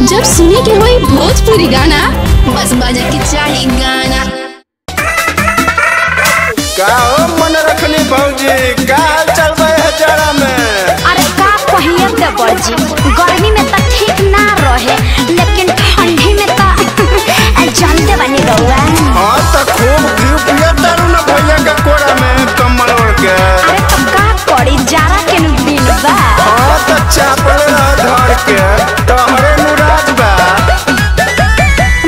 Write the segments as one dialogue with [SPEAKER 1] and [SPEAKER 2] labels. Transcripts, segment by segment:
[SPEAKER 1] जब सुने के होई भोजपुरी गाना बस बजे के चाही गाना।
[SPEAKER 2] का हो मन रखनी भौजी, का हाल चल रहा है जरा में?
[SPEAKER 3] अरे का कहिए देवर जी, गर्मी में तो ठीक ना रहे लेकिन ठंडी में तो जानते बनी रहुआ।
[SPEAKER 2] हाँ तो खूब घी पिया तारू ना भैया के कोरा में कम्बल ओढ़ के।
[SPEAKER 3] अरे तो का करी जारा के दिन बा।
[SPEAKER 2] हाँ तो चापल धर के तोहरे नुराज बा।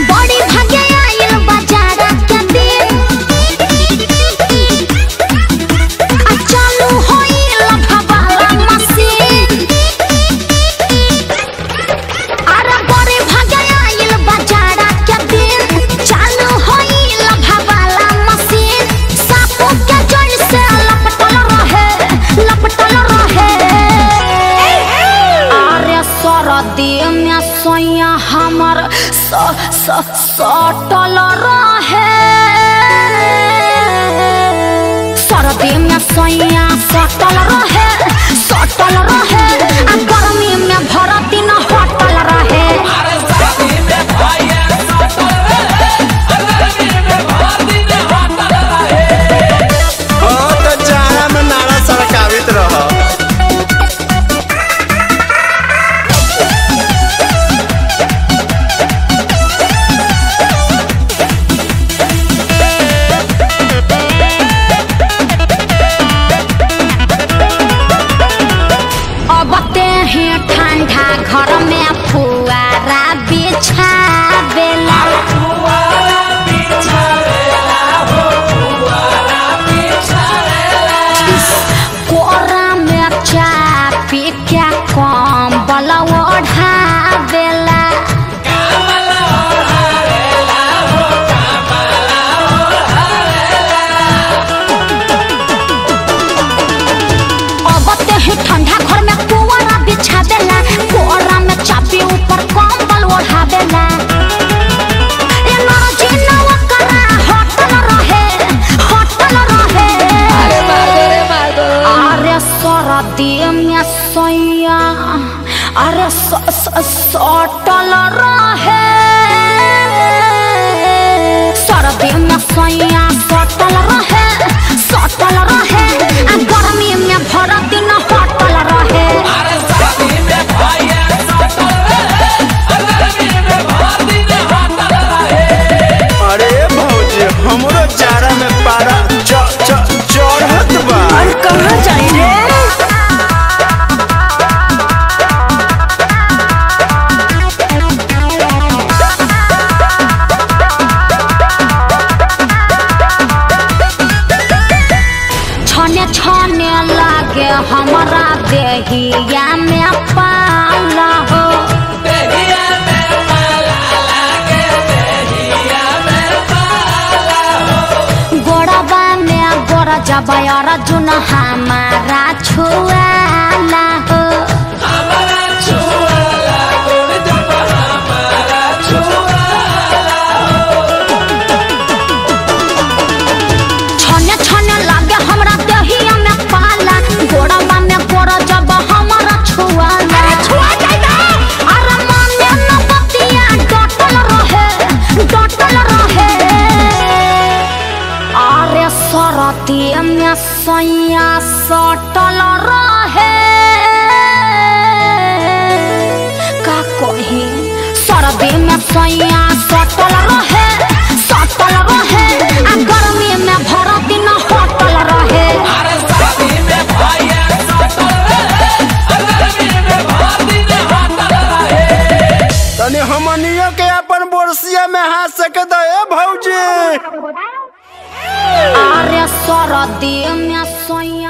[SPEAKER 3] बड़ी भागे आइल बाजारा के दिन, आ चालू होइल भवाला मशीन। अरे बड़ी भागे आइल बाजारा के दिन, चालू होइल भवाला मशीन। सापो के जड़ से लपटल रहे। अरे सरदी में सोया हमर सटल रहे। सरदी में सोया सटल रहे। आ गर्मी में भर दिन हटल रहे।
[SPEAKER 2] हाँ तो जारा में नारा सरकावित रहो।
[SPEAKER 3] अब ते ही ठंडा घर में फुआरा बिछावेला। कोरा में चापी के कंबल ओढ़ावेला। अब ते ही ठंडा घर में पुआरा बिछावेला। कोरा में चापी ऊपर कंबल ओढ़ावेला। ए नरजी नवा करा हटल रहे। अरे सरदी में सोया अरे सटल रहे। सरदी में सोया सटल रहे। आ गर्मी में भर दिन हटल रहे।
[SPEAKER 2] अरे भौजी हमरो जारा में पारा चढ़त बा।
[SPEAKER 3] कहाँ जाई रे? छने लागे हमरा देहिया में पाला हो। गोड़वा में गोड़ जब अर्जुन हमारा छुआला हो। छने लागे हमरा देहिया में पाला। गोड़वा में गोड़ जब हमारा छुआला। अरे माने न बतिया डटल रहे। अरे सरदी में सैया सटल रहे। का कही सरदी में सैया सटल रहे। आ गर्मी में भर दिन हटल रहे।
[SPEAKER 2] तनी हमनियो के अपन बोरसिया में हाथ से के दे भौजी।
[SPEAKER 3] अरे सरदी में सोया